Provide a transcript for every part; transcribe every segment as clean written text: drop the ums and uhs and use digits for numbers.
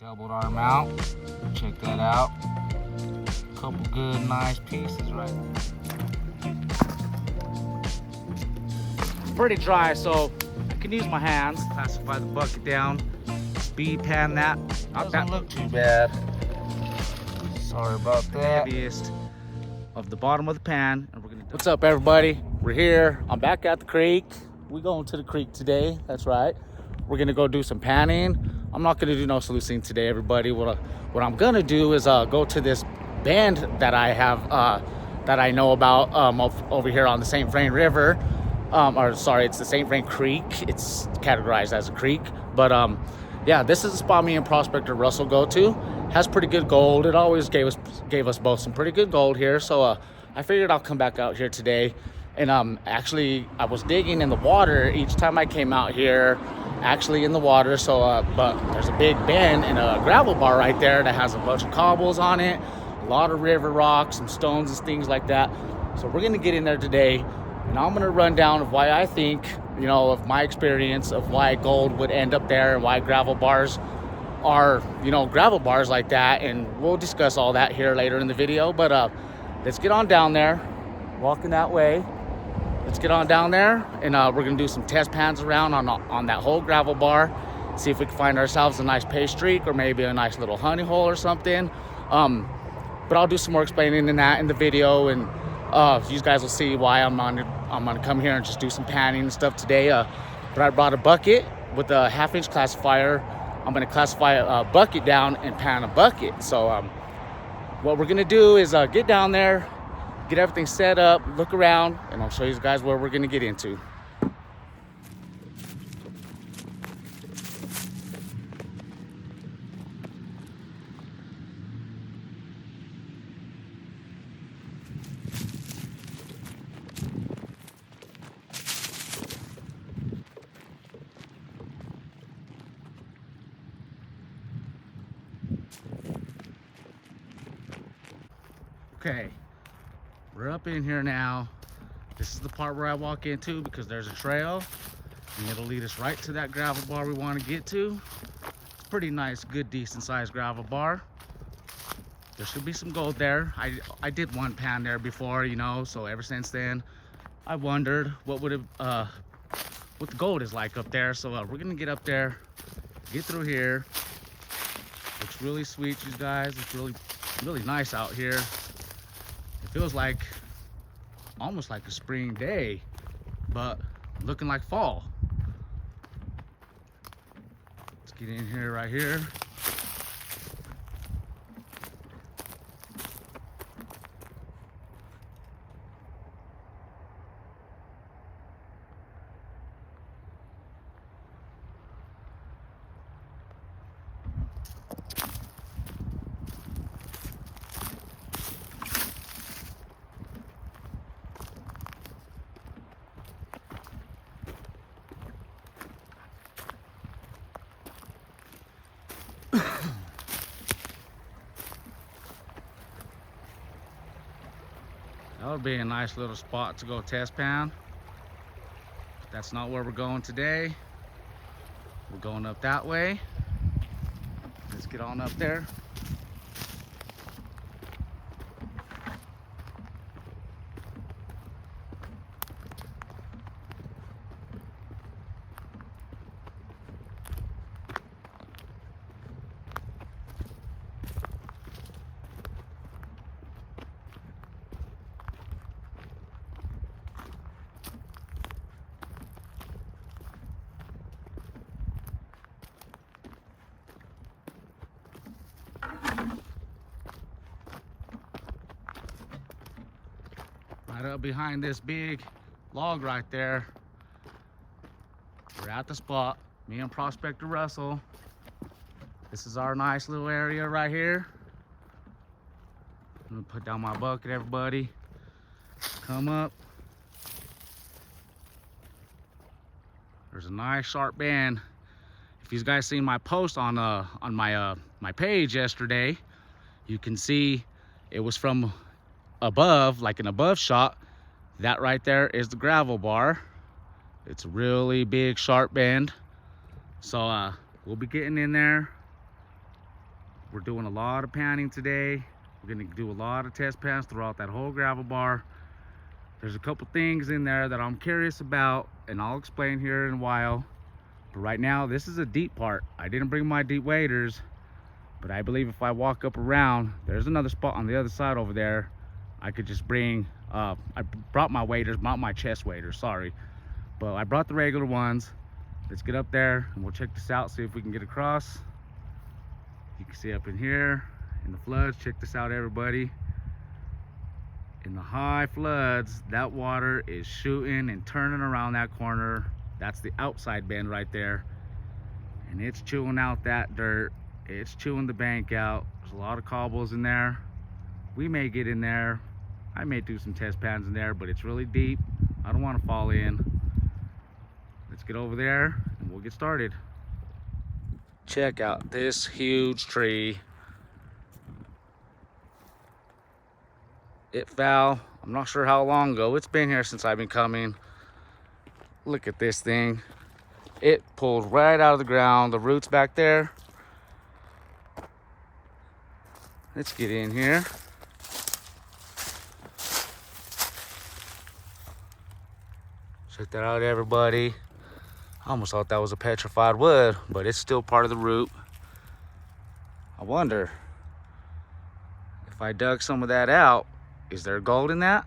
Doubled our mount. Check that out. Couple good, nice pieces right there. Pretty dry, so I can use my hands. Classify the bucket down. Speed pan that. Doesn't look too bad. Sorry about that. Heaviest of the bottom of the pan, and we're gonna. What's up, everybody? We're here. I'm back at the creek. We're going to the creek today. That's right. We're gonna go do some panning. I'm not gonna do no sluicing today, everybody. What I'm gonna do is go to this bend that I have that I know about over here on the St. Vrain River. Or sorry, it's the St. Vrain Creek. It's categorized as a creek, but yeah, this is the spot me and prospector Russell go to. Has pretty good gold. It always gave us both some pretty good gold here. So I figured I'll come back out here today. And actually, I was digging in the water each time I came out here, actually in the water. So, but there's a big bend and a gravel bar right there that has a bunch of cobbles on it, a lot of river rocks, some stones and things like that. So we're gonna get in there today, and I'm gonna run down of why I think, you know, of my experience of why gold would end up there and why gravel bars are, you know, gravel bars like that. And we'll discuss all that here later in the video. But let's get on down there, walking that way. Let's get on down there, and we're gonna do some test pans around on that whole gravel bar, see if we can find ourselves a nice pay streak or maybe a nice little honey hole or something. But I'll do some more explaining in that in the video, and you guys will see why I'm gonna come here and just do some panning and stuff today. But I brought a bucket with a 1/2-inch classifier. I'm gonna classify a bucket down and pan a bucket. So what we're gonna do is get down there, get everything set up, look around, and I'll show you guys where we're gonna get into. Okay, we're up in here now. This is the part where I walk into because there's a trail and it'll lead us right to that gravel bar we want to get to. It's pretty nice, good, decent sized gravel bar. There should be some gold there. I did one pan there before, you know, so ever since then I wondered what the gold is like up there. So we're gonna get up there, get through here. Looks really sweet, you guys. It's really nice out here. It feels like almost like a spring day, but looking like fall. Let's get in here right here. That would be a nice little spot to go test pan. But that's not where we're going today. We're going up that way. Let's get on up there. Right up behind this big log right there. We're at the spot, me and prospector Russell. This is our nice little area right here. I'm gonna put down my bucket, everybody. Come up. There's a nice sharp bend. If you guys seen my post on my page yesterday, you can see it was from above, like an above shot. That right there is the gravel bar. It's a really big sharp bend. So we'll be getting in there, We're doing a lot of panning today. We're gonna do a lot of test pans throughout that whole gravel bar. There's a couple things in there that I'm curious about, and I'll explain here in a while. But right now, this is a deep part. I didn't bring my deep waders, but I believe if I walk up around, there's another spot on the other side over there. I could just bring, I brought my waders, not my chest waders, sorry. But I brought the regular ones. Let's get up there and we'll check this out, see if we can get across. You can see up in here, in the floods, check this out everybody. In the high floods, that water is shooting and turning around that corner. That's the outside bend right there. And it's chewing out that dirt. It's chewing the bank out. There's a lot of cobbles in there. We may get in there. I may do some test pans in there, but it's really deep. I don't want to fall in. Let's get over there and we'll get started. Check out this huge tree. It fell, I'm not sure how long ago. It's been here since I've been coming. Look at this thing. It pulled right out of the ground. The roots back there. Let's get in here. Check that out, everybody. I almost thought that was a petrified wood, but it's still part of the root. I wonder if I dug some of that out, is there gold in that?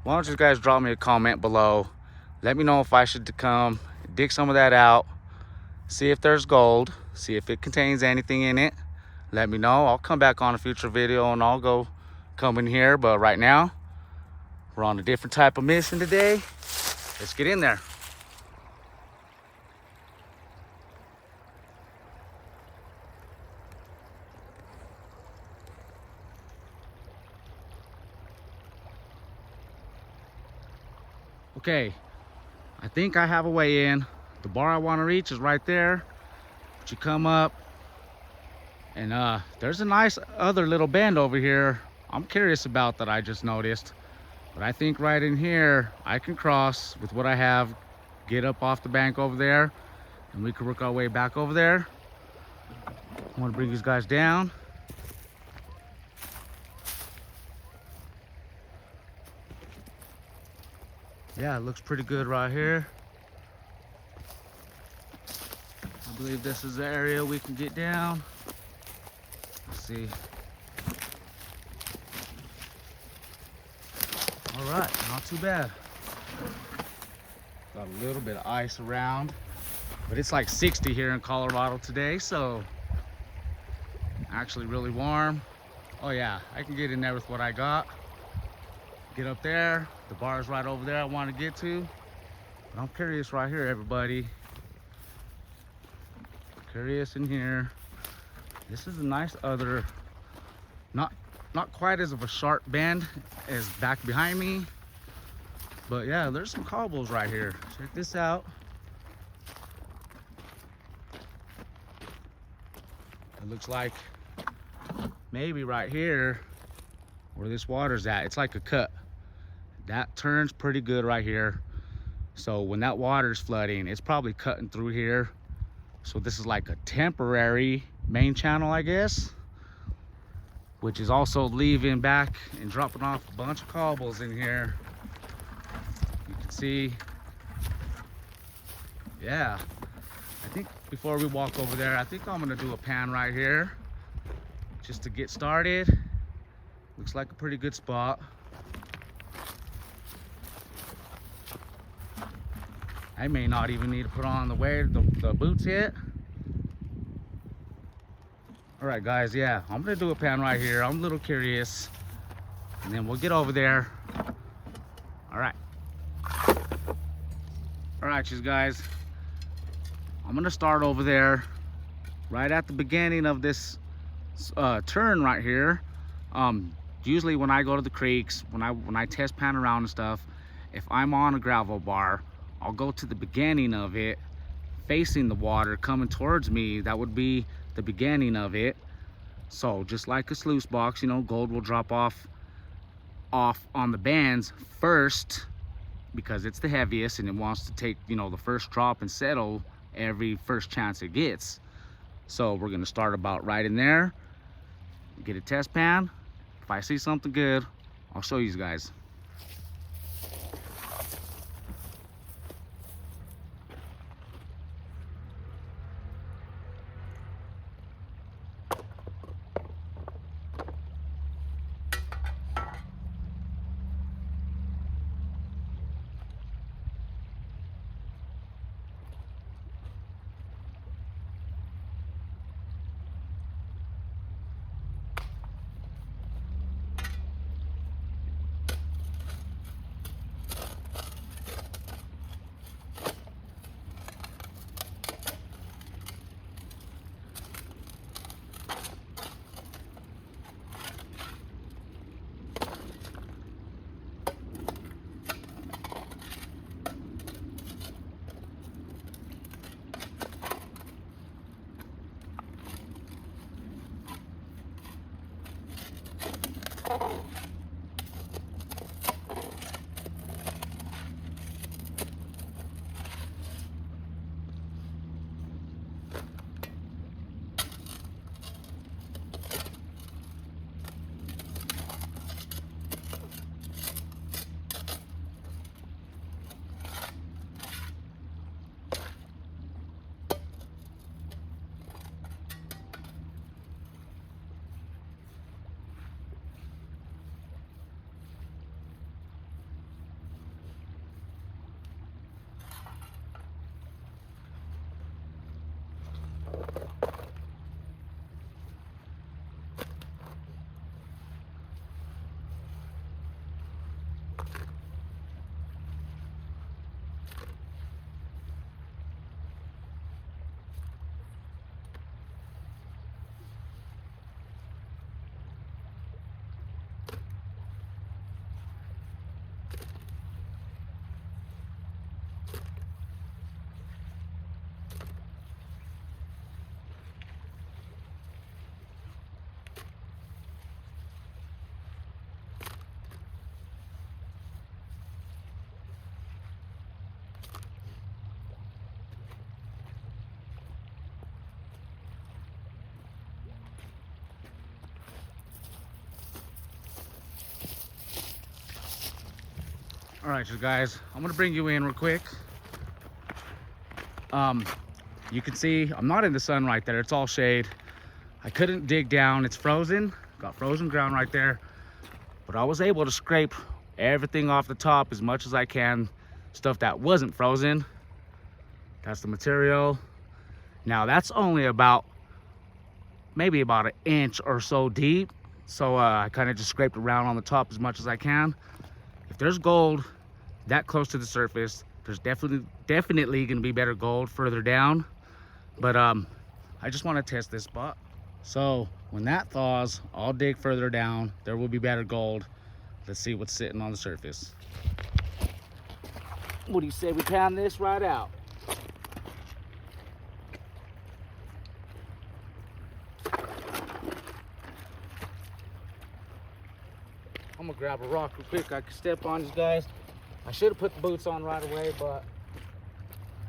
Why don't you guys drop me a comment below? Let me know if I should come dig some of that out, see if there's gold, see if it contains anything in it. Let me know. I'll come back on a future video and I'll go come in here. But right now, we're on a different type of mission today. Let's get in there. Okay, I think I have a way in. The bar I want to reach is right there. But you come up and there's a nice other little bend over here I'm curious about that I just noticed. But I think right in here I can cross with what I have, get up off the bank over there, and we can work our way back over there. I want to bring these guys down. Yeah, it looks pretty good right here. I believe this is the area we can get down. Let's see. All right, not too bad. Got a little bit of ice around, but it's like 60 here in Colorado today, so actually really warm. Oh yeah, I can get in there with what I got. Get up there. The bar is right over there I want to get to. But I'm curious right here, everybody. Curious in here. This is a nice other, not quite as of a sharp bend as back behind me. But yeah, there's some cobbles right here. Check this out. It looks like maybe right here where this water's at, it's like a cut. That turns pretty good right here. So when that water's flooding, it's probably cutting through here. So this is like a temporary main channel, I guess, which is also leaving back and dropping off a bunch of cobbles in here. You can see, yeah. I think before we walk over there, I think I'm gonna do a pan right here just to get started. Looks like a pretty good spot. I may not even need to put on the boots yet. All right, guys, yeah, I'm gonna do a pan right here. I'm a little curious, and then we'll get over there. All right. All right, you guys. I'm gonna start over there, right at the beginning of this turn right here. Usually when I go to the creeks, when I test pan around and stuff, if I'm on a gravel bar, I'll go to the beginning of it, facing the water, coming towards me. That would be the beginning of it. So just like a sluice box, you know, gold will drop off on the bands first because it's the heaviest and it wants to take, you know, the first drop and settle every first chance it gets. So we're gonna start about right in there, get a test pan. If I see something good, I'll show you guys. All right, you guys, I'm gonna bring you in real quick. You can see I'm not in the sun right there, it's all shade. I couldn't dig down, it's frozen, got frozen ground right there, but I was able to scrape everything off the top as much as I can, stuff that wasn't frozen. That's the material. Now that's only about, maybe about an inch or so deep, so I kind of just scraped around on the top as much as I can. If there's gold that close to the surface, there's definitely gonna be better gold further down, but I just want to test this spot. So when that thaws, I'll dig further down, there will be better gold. Let's see what's sitting on the surface. What do you say we pan this right out? I'm gonna grab a rock real quick I can step on, these guys. I should have put the boots on right away, but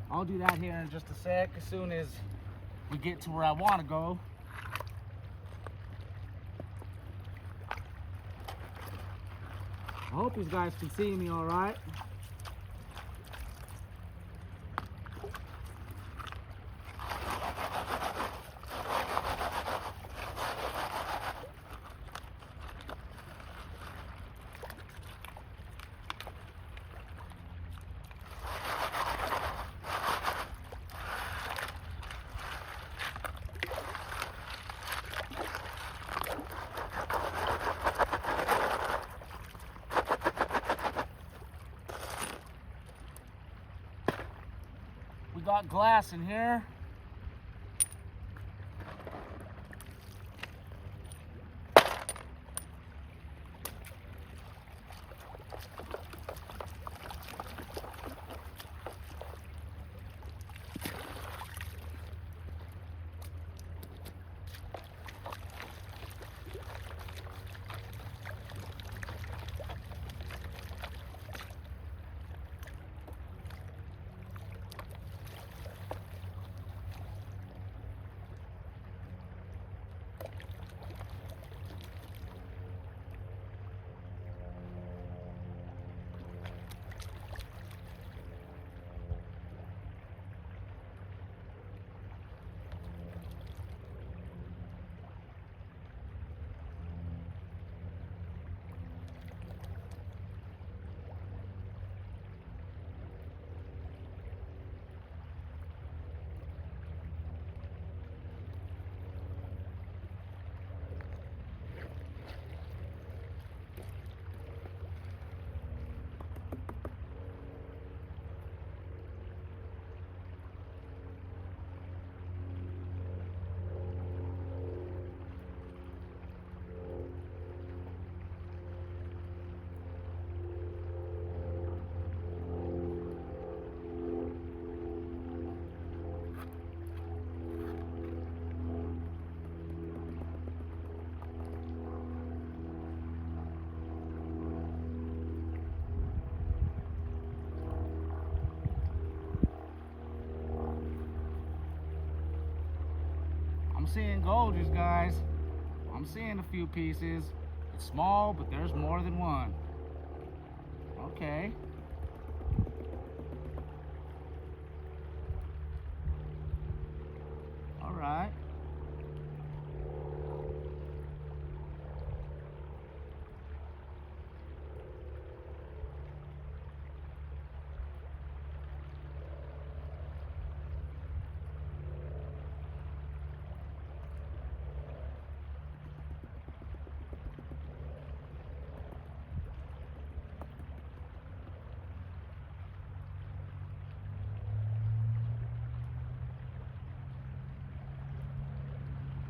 I'll do that here in just a sec, as soon as we get to where I want to go. I hope you guys can see me all right. We got glass in here. I'm seeing gold, you guys. I'm seeing a few pieces. It's small, but there's more than one. Okay. All right.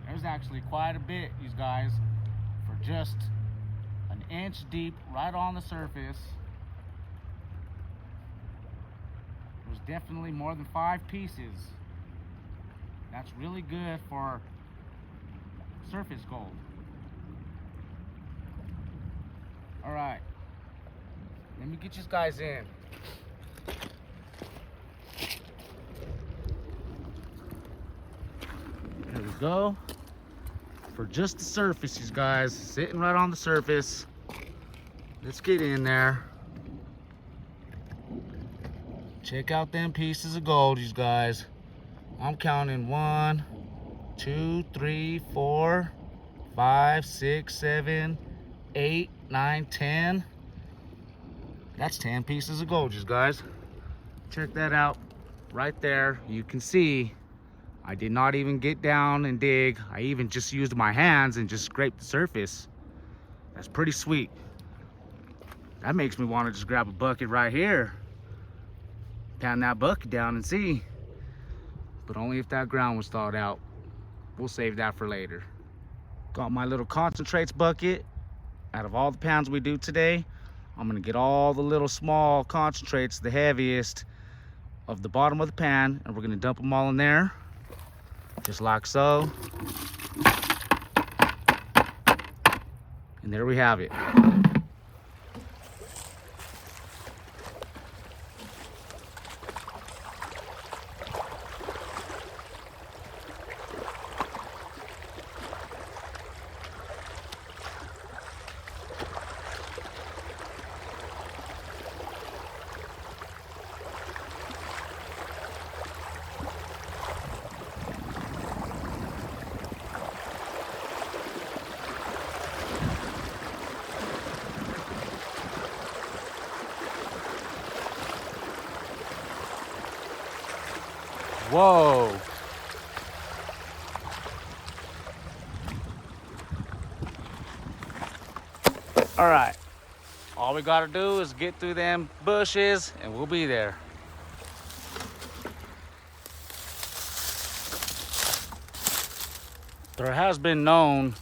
There's actually quite a bit, you guys, for just an inch deep right on the surface. There's definitely more than 5 pieces. That's really good for surface gold. All right, let me get you guys in. There we go. For just the surface, you guys, sitting right on the surface. Let's get in there. Check out them pieces of gold, you guys. I'm counting 1, 2, 3, 4, 5, 6, 7, 8, 9, 10. That's 10 pieces of gold, you guys. Check that out right there. You can see I did not even get down and dig. I even just used my hands and just scraped the surface. That's pretty sweet. That makes me want to just grab a bucket right here, pound that bucket down and see. But only if that ground was thawed out. We'll save that for later. Got my little concentrates bucket. Out of all the pounds we do today, I'm gonna get all the little small concentrates, the heaviest of the bottom of the pan, and we're gonna dump them all in there. Just like so. And there we have it. Whoa. All right. All we gotta do is get through them bushes and we'll be there. There has been known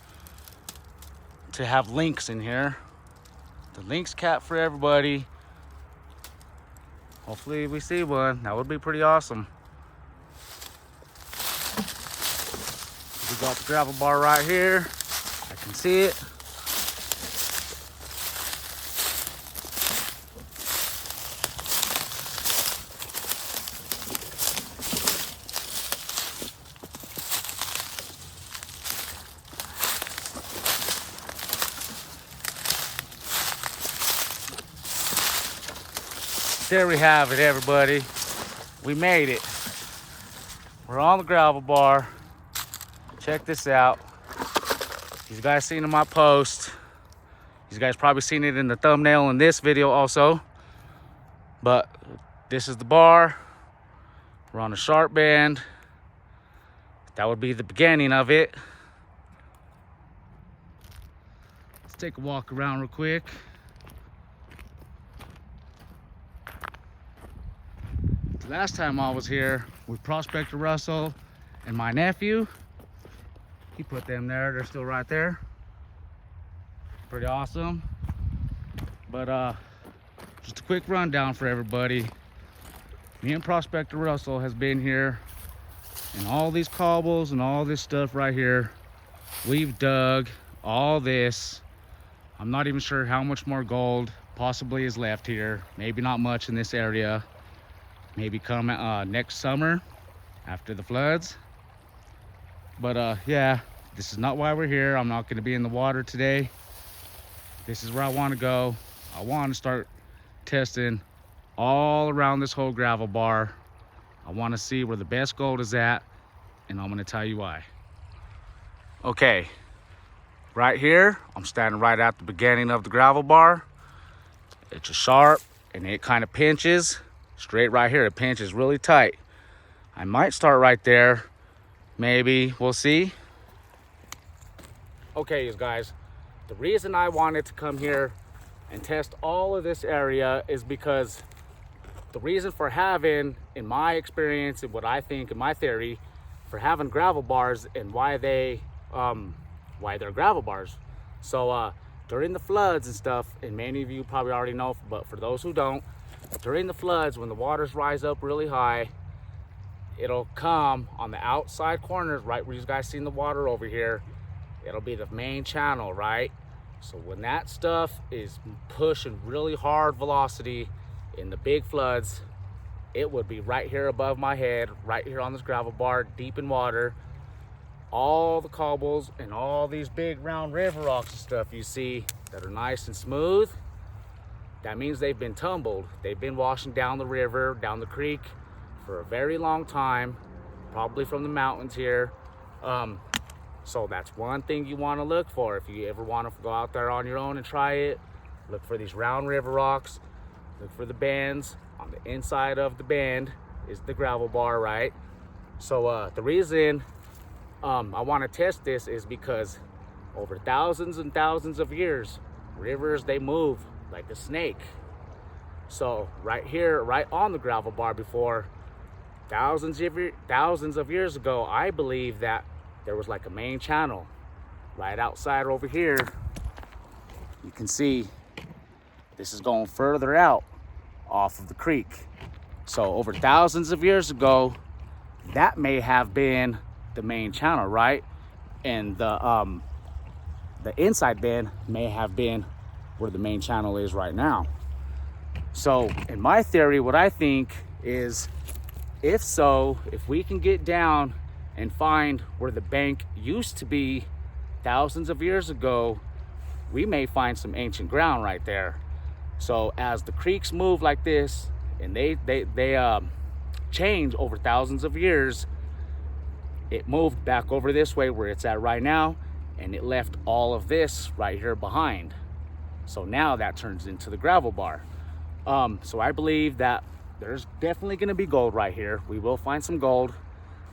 to have lynx in here. The lynx cat for everybody. Hopefully we see one. That would be pretty awesome. We got the gravel bar right here. I can see it. There we have it, everybody. We made it. We're on the gravel bar. Check this out. You guys seen in my post. You guys probably seen it in the thumbnail in this video also. But this is the bar. We're on a sharp bend. That would be the beginning of it. Let's take a walk around real quick. The last time I was here with Prospector Russell and my nephew, he put them there. They're still right there. Pretty awesome. But just a quick rundown for everybody. Me and Prospector Russell has been here, and all these cobbles and all this stuff right here, we've dug all this. I'm not even sure how much more gold possibly is left here. Maybe not much in this area. Maybe come next summer after the floods. But yeah, this is not why we're here. I'm not going to be in the water today. This is where I want to go. I want to start testing all around this whole gravel bar. I want to see where the best gold is at, and I'm going to tell you why. Okay, right here, I'm standing right at the beginning of the gravel bar. It's a sharp, and it kind of pinches straight right here. It pinches really tight. I might start right there. Maybe, we'll see. Okay, you guys, the reason I wanted to come here and test all of this area is because the reason for having, in my experience and what I think in my theory, for having gravel bars and why they're gravel bars. So during the floods and stuff, and many of you probably already know, but for those who don't, during the floods, when the waters rise up really high, it'll come on the outside corners, right where you guys seen the water over here. It'll be the main channel, right? So when that stuff is pushing really hard velocity in the big floods, it would be right here above my head, right here on this gravel bar, deep in water. All the cobbles and all these big round river rocks and stuff you see that are nice and smooth, that means they've been tumbled. They've been washing down the river, down the creek for a very long time, probably from the mountains here. So that's one thing you want to look for if you ever want to go out there on your own and try it. Look for these round river rocks. Look for the bends. On the inside of the bend is the gravel bar, right? So the reason I want to test this is because over thousands and thousands of years, rivers, they move like a snake. So right here, right on the gravel bar before, thousands of years ago, I believe that there was like a main channel right outside over here. You can see this is going further out off of the creek. So over thousands of years ago, that may have been the main channel, right? And the inside bend may have been where the main channel is right now. So in my theory, what I think is, if we can get down and find where the bank used to be thousands of years ago, we may find some ancient ground right there. So as the creeks move like this, and they change over thousands of years, it moved back over this way where it's at right now, and it left all of this right here behind. So now that turns into the gravel bar. So I believe that there's definitely going to be gold right here. We will find some gold.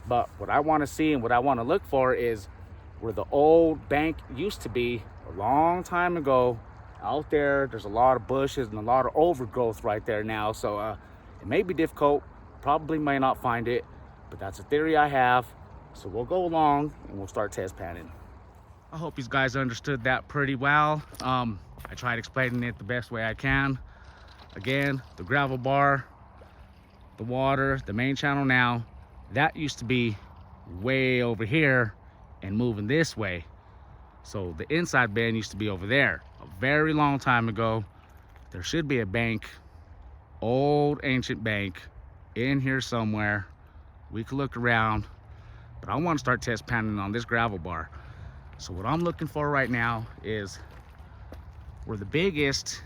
But what I want to see and what I want to look for is where the old bank used to be a long time ago. Out there, there's a lot of bushes and a lot of overgrowth right there now. So it may be difficult, probably may not find it, but that's a theory I have. So we'll go along and we'll start test panning. I hope you guys understood that pretty well. I tried explaining it the best way I can. Again, the gravel bar, the water, the main channel now, that used to be way over here and moving this way. So the inside bend used to be over there a very long time ago. There should be a bank, old ancient bank in here somewhere. We could look around, but I want to start test panning on this gravel bar. So what I'm looking for right now is where the biggest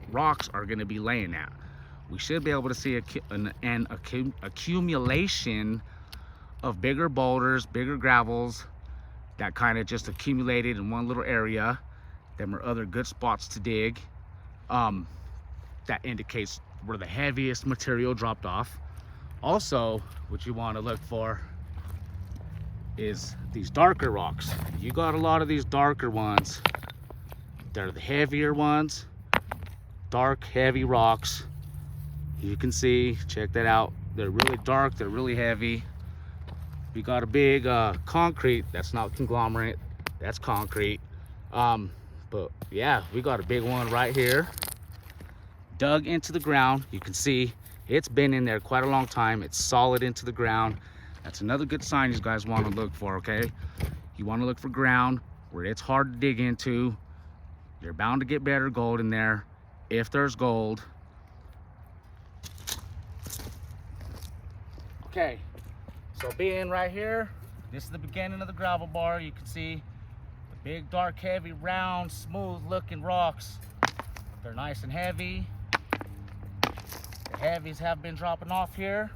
rocks are going to be laying at. We should be able to see an accumulation of bigger boulders, bigger gravels that kind of just accumulated in one little area. Them are other good spots to dig. That indicates where the heaviest material dropped off. Also, what you want to look for is these darker rocks. You got a lot of these darker ones. They're the heavier ones. Dark, heavy rocks. You can see, check that out. They're really dark, they're really heavy. We got a big concrete, that's not conglomerate, that's concrete. But yeah, we got a big one right here. Dug into the ground. You can see it's been in there quite a long time. It's solid into the ground. That's another good sign you guys want to look for, okay? You want to look for ground where it's hard to dig into. You're bound to get better gold in there if there's gold. Okay, So being right here, this is the beginning of the gravel bar. You can see the big, dark, heavy, round, smooth looking rocks. They're nice and heavy. The heavies have been dropping off here.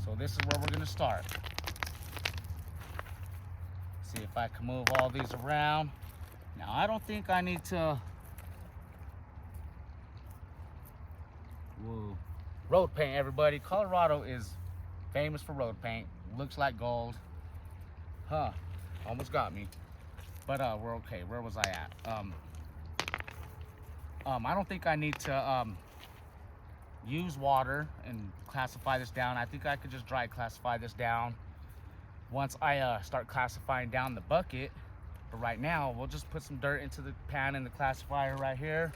So this is where we're gonna start. See if I can move all these around. Now I don't think I need to, whoa. Road paint, everybody. Colorado is famous for road paint. Looks like gold. Huh, almost got me. But we're okay. Where was I at? I don't think I need to use water and classify this down. I think I could just dry classify this down once I start classifying down the bucket. But right now, we'll just put some dirt into the pan in the classifier right here.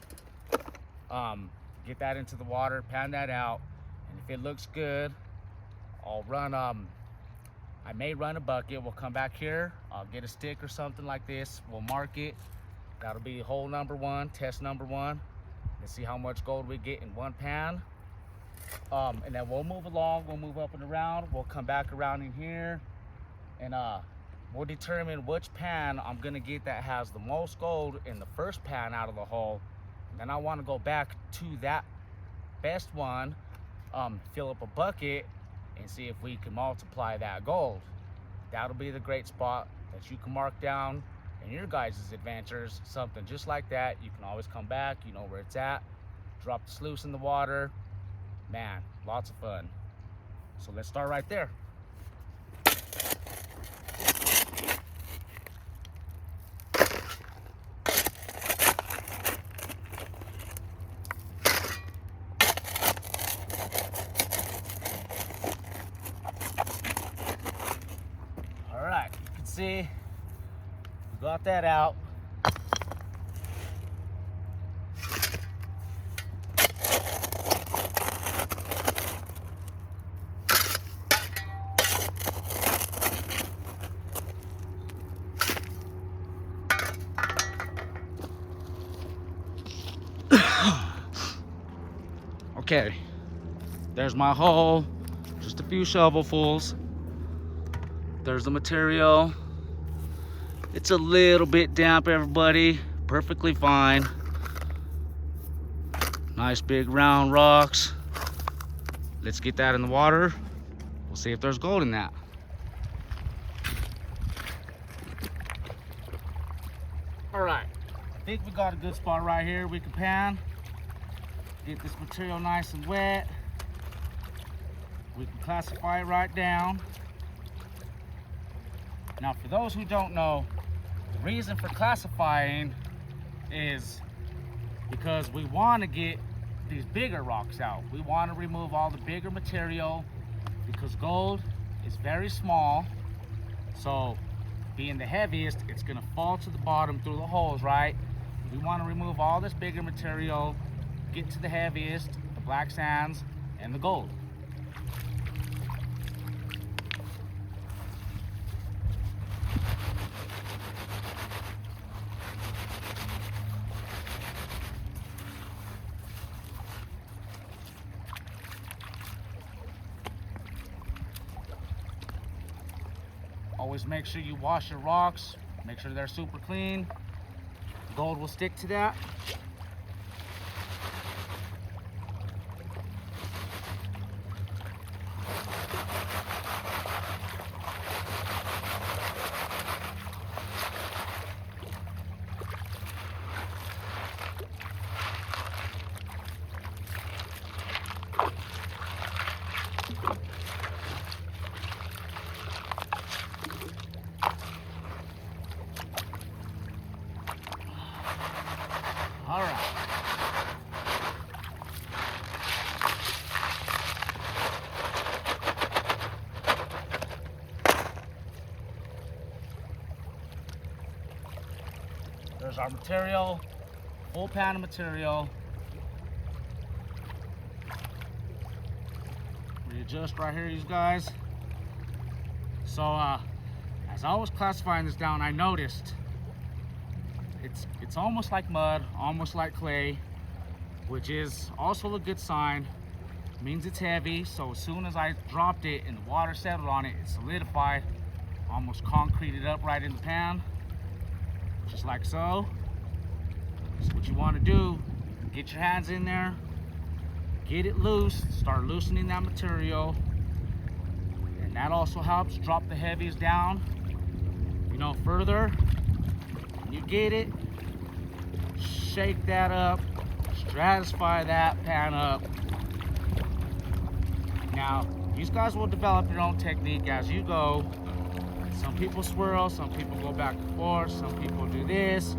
Get that into the water, pan that out, and if it looks good, I'll run, I may run a bucket. We'll come back here, I'll get a stick or something like this, we'll mark it. That'll be hole number one, test number one. Let's see how much gold we get in one pan. And then we'll move along, we'll move up and around, we'll come back around in here, and we'll determine which pan I'm gonna get that has the most gold in the first pan out of the hole. Then I want to go back to that best one, fill up a bucket, and see if we can multiply that gold. That'll be the great spot that you can mark down in your guys' adventures, something just like that. You can always come back, you know where it's at, drop the sluice in the water. Man, lots of fun. So let's start right there. See, we got that out. Okay, there's my hole, just a few shovelfuls. There's the material. It's a little bit damp, everybody. Perfectly fine. Nice big round rocks. Let's get that in the water. We'll see if there's gold in that. All right, I think we got a good spot right here. We can pan, get this material nice and wet. We can classify it right down. Now, for those who don't know, the reason for classifying is because we want to get these bigger rocks out. We want to remove all the bigger material because gold is very small. So, being the heaviest, it's going to fall to the bottom through the holes, right? We want to remove all this bigger material, get to the heaviest, the black sands, and the gold. Always make sure you wash your rocks, make sure they're super clean. Gold will stick to that. All right. There's our material, full pan of material. Readjust right here, you guys. So, as I was classifying this down, I noticed it's almost like mud, almost like clay, which is also a good sign. means it's heavy. So as soon as I dropped it and the water settled on it, it solidified, almost concreted up right in the pan, just like so. So what you want to do, get your hands in there, get it loose, start loosening that material, and that also helps drop the heavies down, you know, further. When you get it, shake that up, stratify that pan up. Now, these guys will develop your own technique as you go. Some people swirl, some people go back and forth, some people do this.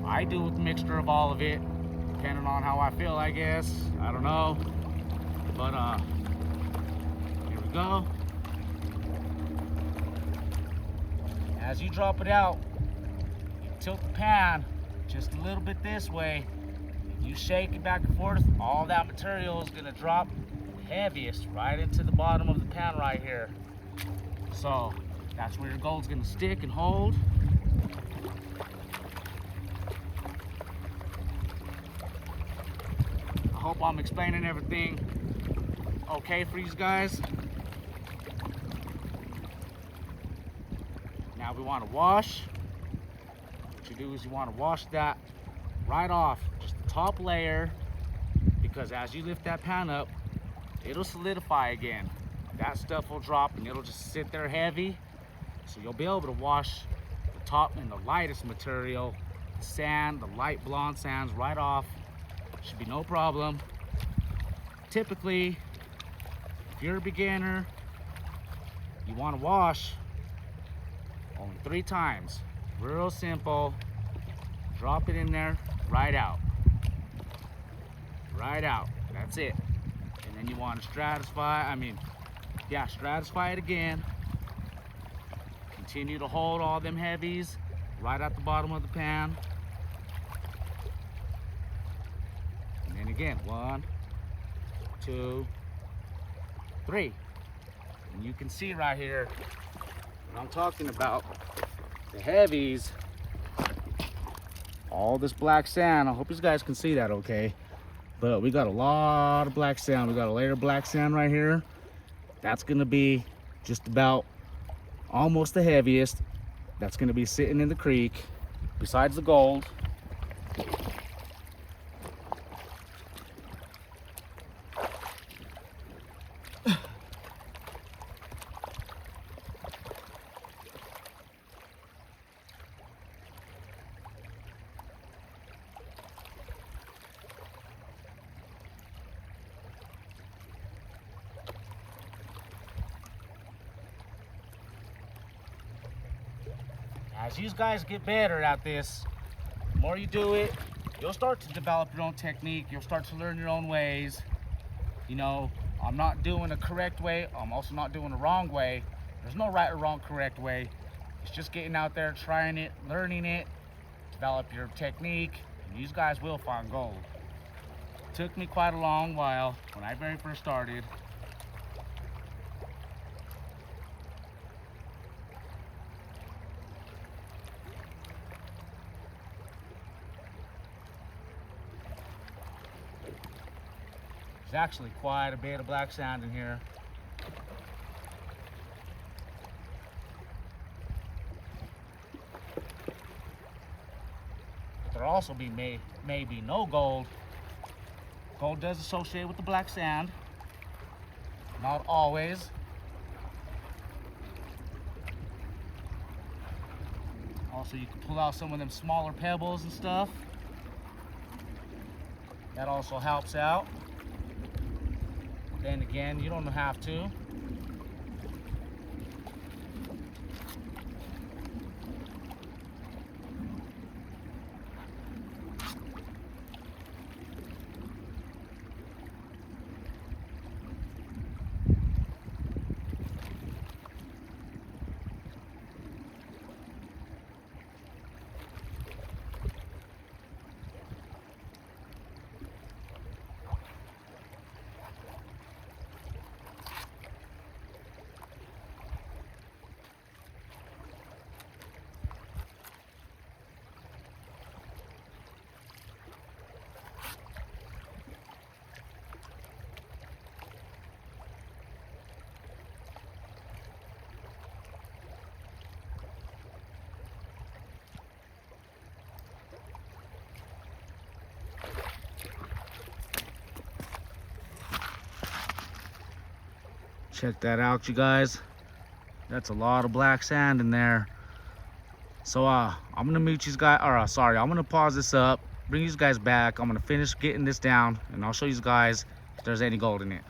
I do a mixture of all of it, depending on how I feel, I guess. I don't know. But here we go. As you drop it out, you tilt the pan just a little bit this way. You shake it back and forth, all that material is gonna drop heaviest right into the bottom of the pan right here. So that's where your gold's gonna stick and hold. I hope I'm explaining everything okay for you guys. Now we want to wash. What you do is you want to wash that right off, just the top layer, because as you lift that pan up, it'll solidify again. That stuff will drop and it'll just sit there heavy. So you'll be able to wash the top and the lightest material, the sand, the light blonde sands right off. Should be no problem. Typically, if you're a beginner, you want to wash only 3 times. Real simple. Drop it in there, right out. Right out. That's it. And then you want to stratify it again. Continue to hold all them heavies right at the bottom of the pan. And then again, 1, 2, 3. And you can see right here what I'm talking about. The heavies, all this black sand. I hope you guys can see that okay. But we got a lot of black sand. We got a layer of black sand right here. That's gonna be just about almost the heaviest that's gonna be sitting in the creek besides the gold. As you guys get better at this, the more you do it, you'll start to develop your own technique. You'll start to learn your own ways. You know, I'm not doing a correct way. I'm also not doing a wrong way. There's no right or wrong correct way. It's just getting out there, trying it, learning it, develop your technique, and you guys will find gold. It took me quite a long while when I very first started. There's actually quite a bit of black sand in here. There'll also be maybe no gold. Gold does associate with the black sand. Not always. Also, you can pull out some of them smaller pebbles and stuff. That also helps out. Then again, you don't have to. Check that out, you guys. That's a lot of black sand in there. So I'm gonna meet you guys, or sorry, I'm gonna pause this up, bring you guys back. I'm gonna finish getting this down, and I'll show you guys if there's any gold in it.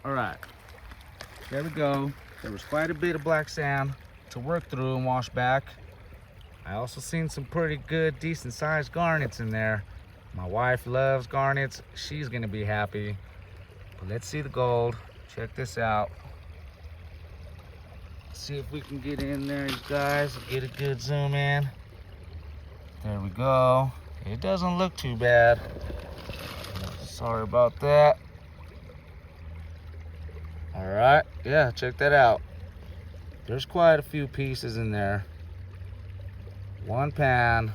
All right, there we go. There was quite a bit of black sand to work through and wash back. I also seen some pretty good, decent sized garnets in there. My wife loves garnets. She's gonna be happy. But let's see the gold. Check this out. See if we can get in there, you guys. Get a good zoom in. There we go. It doesn't look too bad. Sorry about that. All right, yeah, check that out. There's quite a few pieces in there. One pan.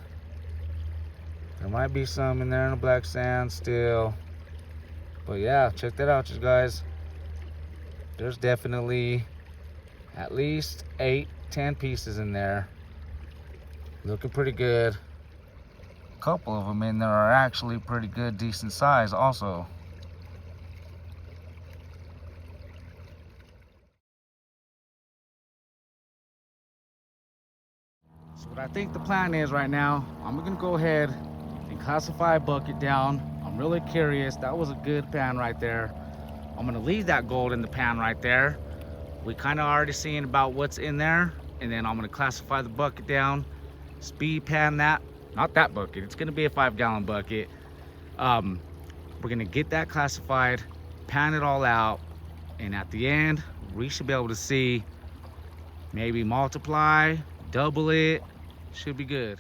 There might be some in there in the black sand still. But yeah, check that out, you guys. There's definitely at least 8-10 pieces in there. Looking pretty good. A couple of them in there are actually pretty good, decent size also. So what I think the plan is right now, I'm gonna go ahead and classify a bucket down. I'm really curious. That was a good pan right there. I'm gonna leave that gold in the pan right there. We kind of already seen about what's in there, and then I'm gonna classify the bucket down, speed pan that, not that bucket, it's gonna be a 5-gallon bucket. We're gonna get that classified, pan it all out, and at the end, we should be able to see, maybe multiply, double it, should be good.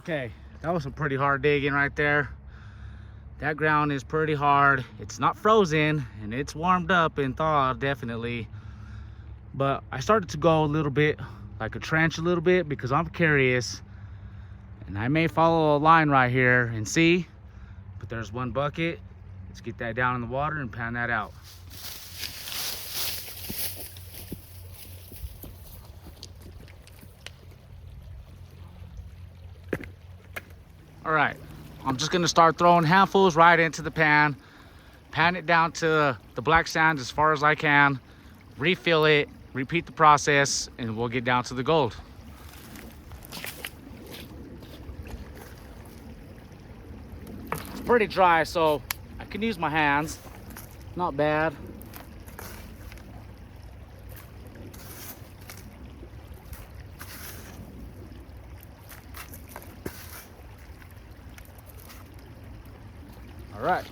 Okay, that was some pretty hard digging right there. That ground is pretty hard. It's not frozen and it's warmed up and thawed definitely. But I started to go a little bit like a trench a little bit because I'm curious. And I may follow a line right here and see. But there's one bucket. Let's get that down in the water and pan that out. All right, I'm just gonna start throwing handfuls right into the pan it down to the black sand as far as I can, refill it, repeat the process, and we'll get down to the gold. It's pretty dry, so I can use my hands. Not bad. All right.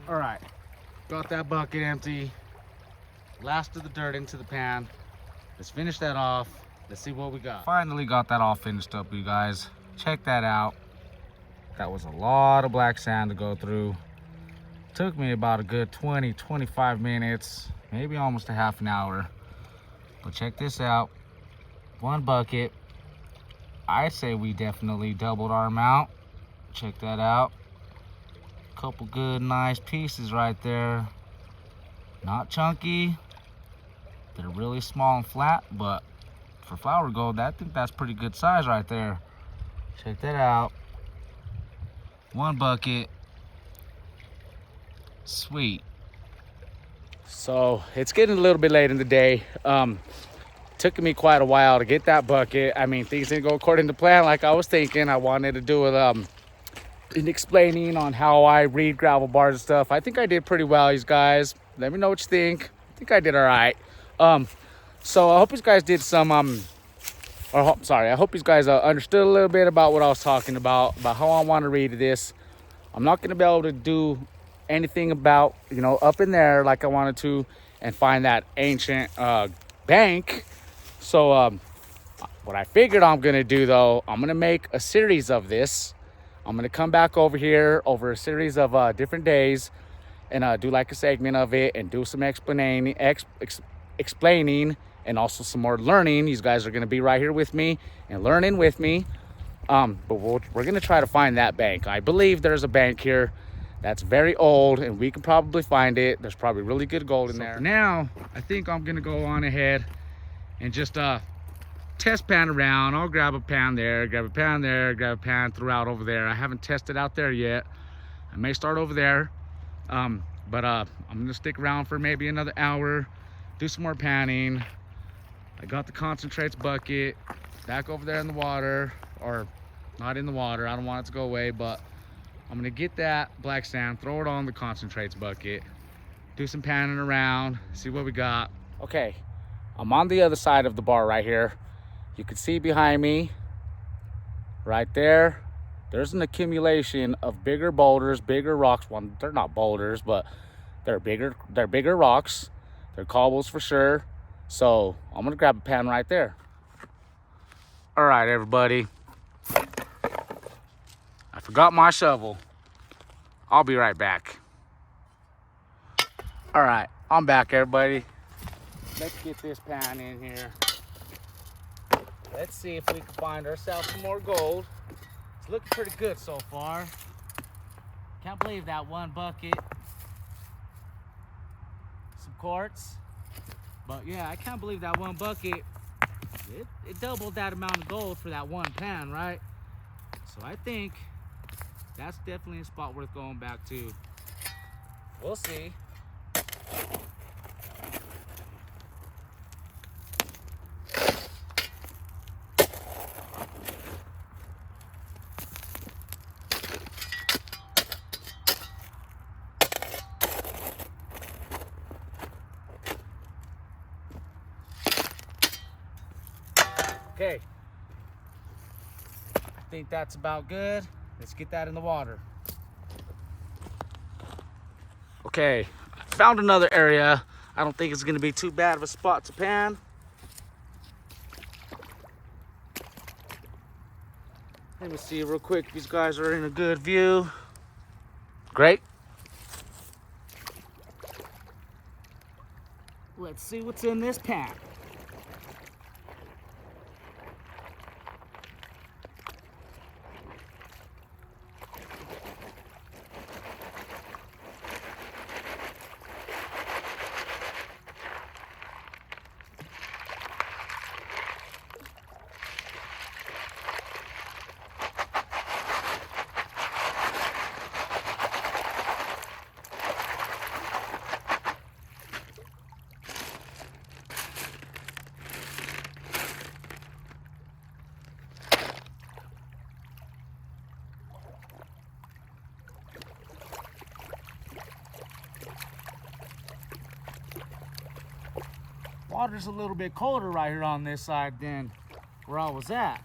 All right, got that bucket empty. Last of the dirt into the pan. Let's finish that off. Let's see what we got. Finally got that all finished up, you guys. Check that out. That was a lot of black sand to go through. Took me about a good 20-25 minutes, maybe almost a half an hour. But check this out. One bucket. I'd say we definitely doubled our amount. Check that out. Couple good nice pieces right there. Not chunky. They're really small and flat, but for flower gold, I think that's pretty good size right there. Check that out. One bucket. Sweet. So it's getting a little bit late in the day. Took me quite a while to get that bucket. I mean, things didn't go according to plan like I was thinking. I wanted to do it in explaining on how I read gravel bars and stuff. I think I did pretty well, you guys. Let me know what you think. I think I did all right. So I hope you guys did some I hope you guys understood a little bit about what I was talking about how I want to read this. I'm not going to be able to do anything about, you know, up in there like I wanted to and find that ancient bank. So what I figured I'm going to do, though, I'm going to make a series of this. I'm going to come back over here over a series of different days and do like a segment of it and do some explaining and also some more learning. You guys are going to be right here with me and learning with me. But we're going to try to find that bank. I believe there's a bank here that's very old, and we can probably find it. There's probably really good gold in there. For now, I think I'm gonna go on ahead and just test pan around. I'll grab a pan there, grab a pan there, grab a pan throughout over there. I haven't tested out there yet. I may start over there, but I'm gonna stick around for maybe another hour, do some more panning. I got the concentrates bucket back over there in the water, or not in the water. I don't want it to go away, but I'm gonna get that black sand, throw it on the concentrates bucket, do some panning around, see what we got. Okay, I'm on the other side of the bar right here. You can see behind me, right there, there's an accumulation of bigger boulders, bigger rocks. Well, they're not boulders, but they're bigger rocks. They're cobbles for sure. So I'm gonna grab a pan right there. All right, everybody. I forgot my shovel. I'll be right back. All right, I'm back, everybody. Let's get this pan in here. Let's see if we can find ourselves some more gold. It's looking pretty good so far. Can't believe that one bucket. Some quartz. But yeah, I can't believe that one bucket. It doubled that amount of gold for that one pan, right? So I think that's definitely a spot worth going back to. We'll see. Okay, I think that's about good. Let's get that in the water. Okay, I found another area. I don't think it's gonna be too bad of a spot to pan. Let me see real quick. These guys are in a good view. Great. Let's see what's in this pan. Water's a little bit colder right here on this side than where I was at.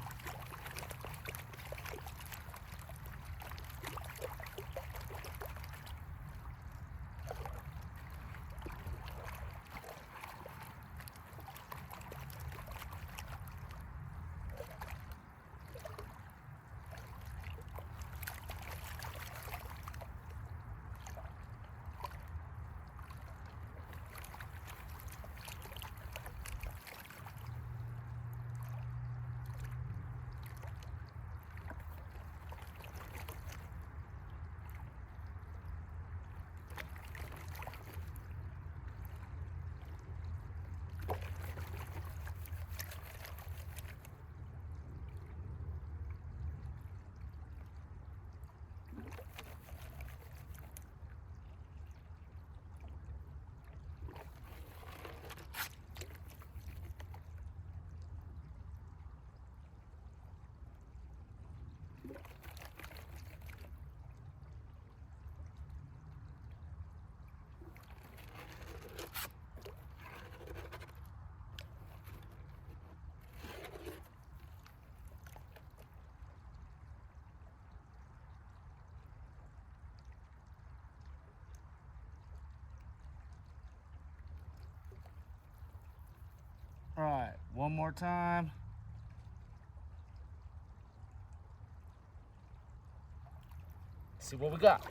All right, one more time. See what we got.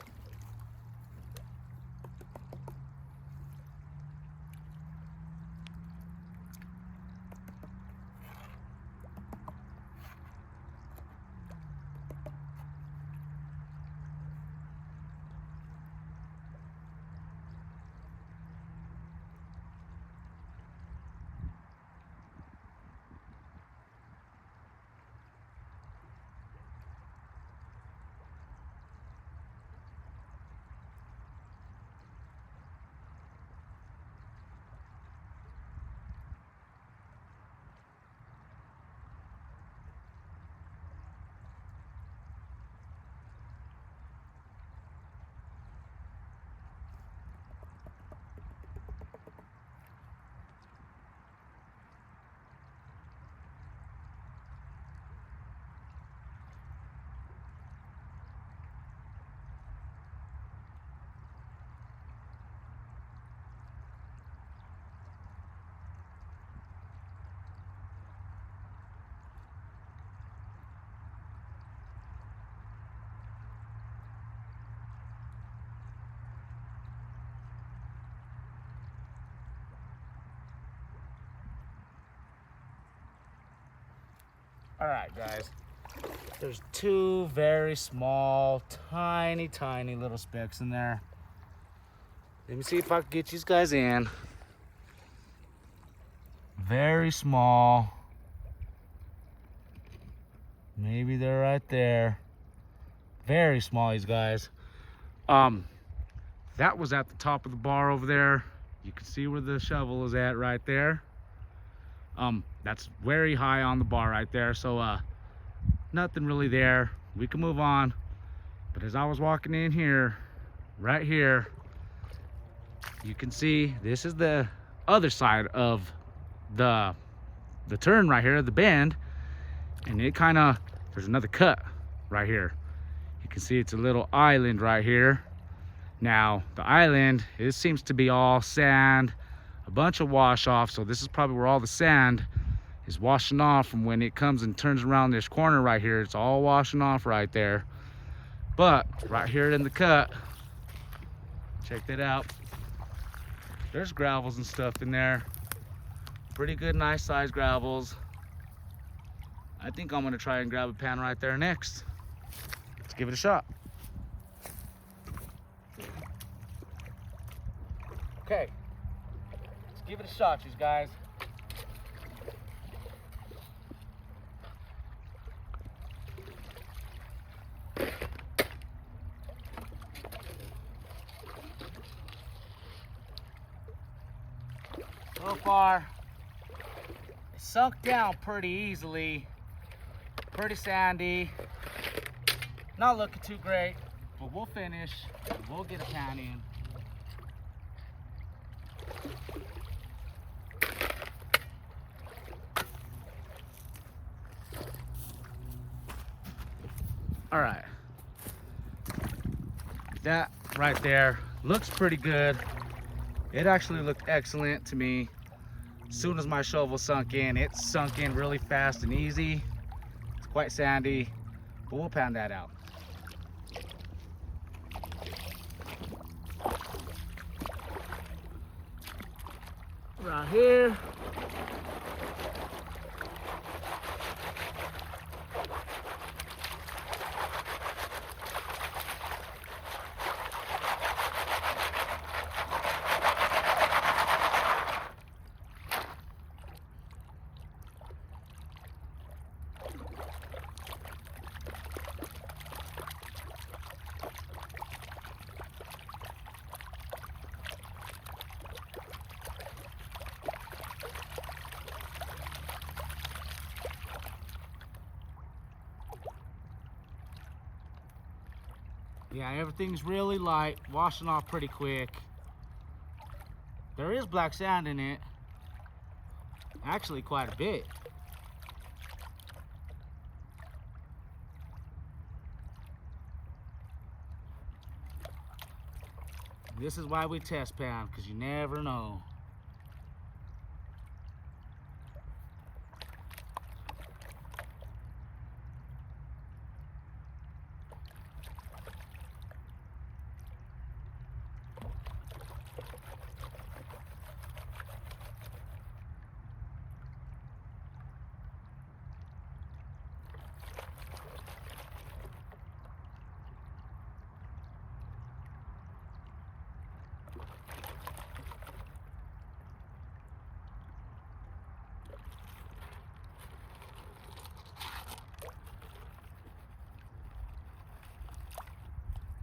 All right, guys. There's two very small, tiny little specks in there. Let me see if I can get these guys in. Very small. Maybe they're right there. Very small, these guys. That was at the top of the bar over there. You can see where the shovel is at right there. That's very high on the bar right there. So nothing really there. We can move on. But as I was walking in here, right here, you can see this is the other side of the turn right here, the bend, and it kind of, there's another cut right here. You can see it's a little island right here. Now the island, it seems to be all sand, a bunch of wash off. So this is probably where all the sand is washing off from when it comes and turns around this corner right here. It's all washing off right there. But right here in the cut, check that out, there's gravels and stuff in there. Pretty good, nice size gravels. I think I'm gonna try and grab a pan right there next. Let's give it a shot. Okay, let's give it a shot, you guys. So far, it sunk down pretty easily. Pretty sandy. Not looking too great, but we'll finish. We'll get a pan in. All right. That right there looks pretty good. It actually looked excellent to me. As soon as my shovel sunk in, it sunk in really fast and easy. It's quite sandy, but we'll pan that out. Right here. Yeah, everything's really light, washing off pretty quick. There is black sand in it. Actually, quite a bit. This is why we test pan, because you never know.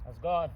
That's gone.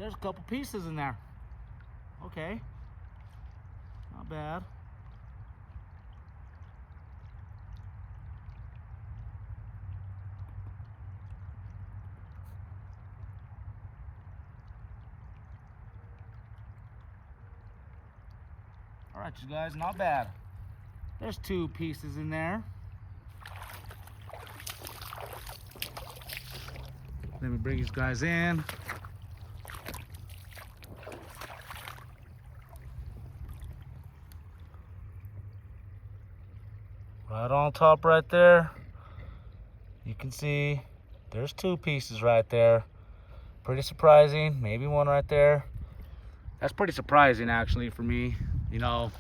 there's a couple pieces in there. Okay, not bad. All right, you guys, not bad. There's 2 pieces in there. Let me bring these guys in. Right on top right there. You can see there's 2 pieces right there. Pretty surprising. Maybe 1 right there. That's pretty surprising actually for me. You know,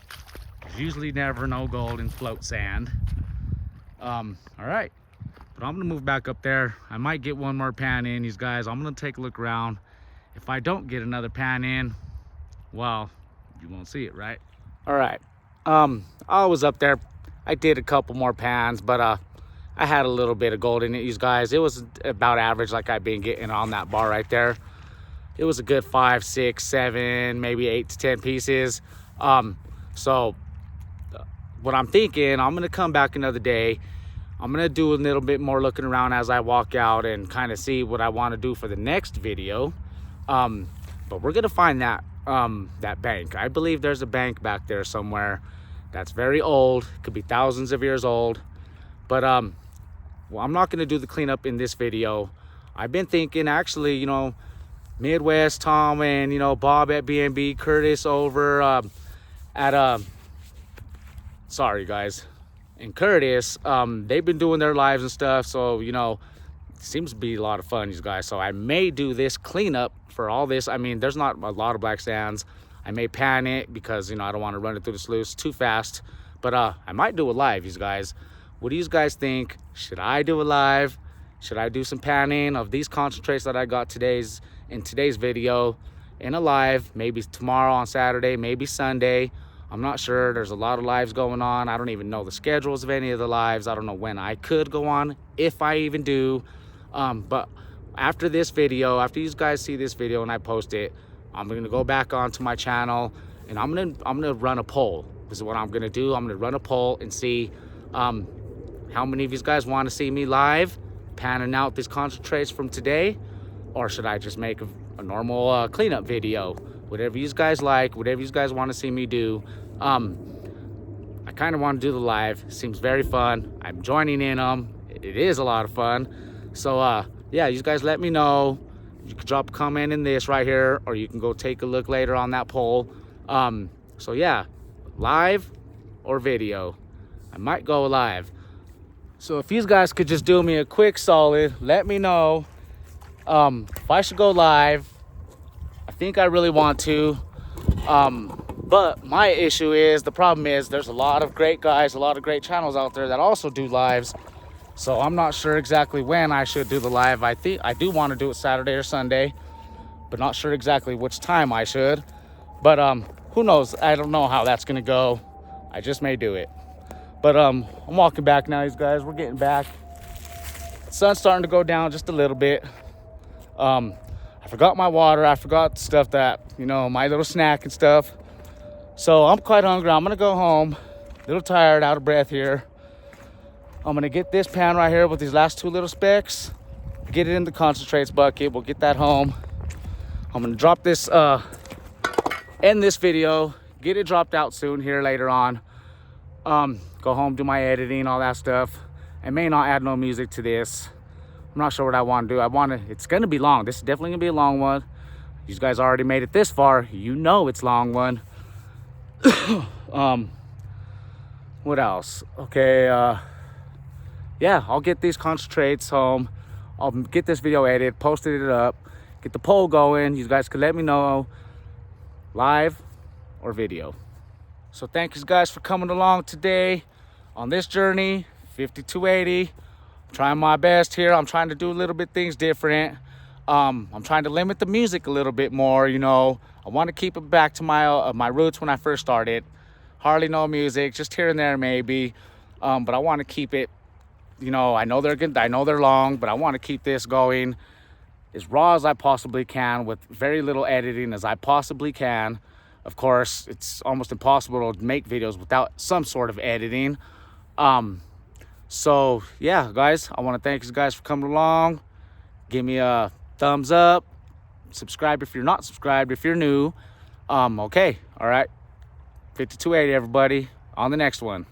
there's usually never no gold in float sand. All right. But I'm gonna move back up there. I might get 1 more pan in, these guys. I'm gonna take a look around. If I don't get another pan in, well, you won't see it, right? All right. I was up there. I did a couple more pans, but I had a little bit of gold in it, you guys. It was about average, like I've been getting on that bar right there. It was a good 5, 6, 7, maybe 8 to 10 pieces. So what I'm thinking, I'm gonna come back another day. I'm gonna do a little bit more looking around as I walk out and kind of see what I want to do for the next video. But we're gonna find that bank. I believe there's a bank back there somewhere that's very old, could be thousands of years old. But well, I'm not gonna do the cleanup in this video. I've been thinking actually, you know, Midwest Tom and, you know, Bob at B&B, Curtis over at sorry guys, and Curtis, they've been doing their lives and stuff, so you know, it seems to be a lot of fun, you guys. So I may do this cleanup for all this. I mean, there's not a lot of black sands. I may pan it because, you know, I don't want to run it through the sluice too fast. But I might do a live, you guys. What do you guys think? Should I do a live? Should I do some panning of these concentrates that I got in today's video in a live? Maybe tomorrow on Saturday, maybe Sunday. I'm not sure. There's a lot of lives going on. I don't even know the schedules of any of the lives. I don't know when I could go on, if I even do. But after this video, after you guys see this video and I post it, I'm gonna go back onto my channel and I'm gonna run a poll. This is what I'm gonna do. I'm gonna run a poll and see how many of you guys want to see me live panning out these concentrates from today, or should I just make a normal cleanup video? Whatever you guys like, whatever you guys want to see me do. I kind of want to do the live. Seems very fun. I'm joining in them. It is a lot of fun. So yeah, you guys let me know. You can drop a comment in this right here, or you can go take a look later on that poll. So yeah, live or video. I might go live. So if you guys could just do me a quick solid, let me know if I should go live. I think I really want to. But my issue is, the problem is, there's a lot of great guys, a lot of great channels out there that also do lives. So I'm not sure exactly when I should do the live. I think I do want to do it Saturday or Sunday, but not sure exactly which time I should. But who knows? I don't know how that's gonna go. I just may do it. But I'm walking back now, you guys. We're getting back. Sun's starting to go down just a little bit. I forgot my water. I forgot stuff that, you know, my little snack and stuff. So I'm quite hungry. I'm gonna go home. A little tired, out of breath here. I'm gonna get this pan right here with these last 2 little specks, get it in the concentrates bucket. We'll get that home. I'm gonna drop this, end this video, get it dropped out soon here later on. Go home, do my editing, all that stuff. I may not add no music to this. I'm not sure what I want to do. It's gonna be long. This is definitely gonna be a long one. You guys already made it this far. You know it's a long one. What else? Okay, yeah, I'll get these concentrates home. I'll get this video edited, posted it up, get the poll going. You guys can let me know, live or video. So thank you guys for coming along today on this journey, 5280. I'm trying my best here. I'm trying to do a little bit things different. I'm trying to limit the music a little bit more, you know. I want to keep it back to my roots when I first started. Hardly no music, just here and there maybe. But I want to keep it, you know, I know they're good, I know they're long, but I want to keep this going as raw as I possibly can with very little editing as I possibly can. Of course, it's almost impossible to make videos without some sort of editing. So yeah, guys, I want to thank you guys for coming along. Give me a thumbs up, subscribe if you're not subscribed, if you're new. Okay, all right, 5280 everybody, on the next one.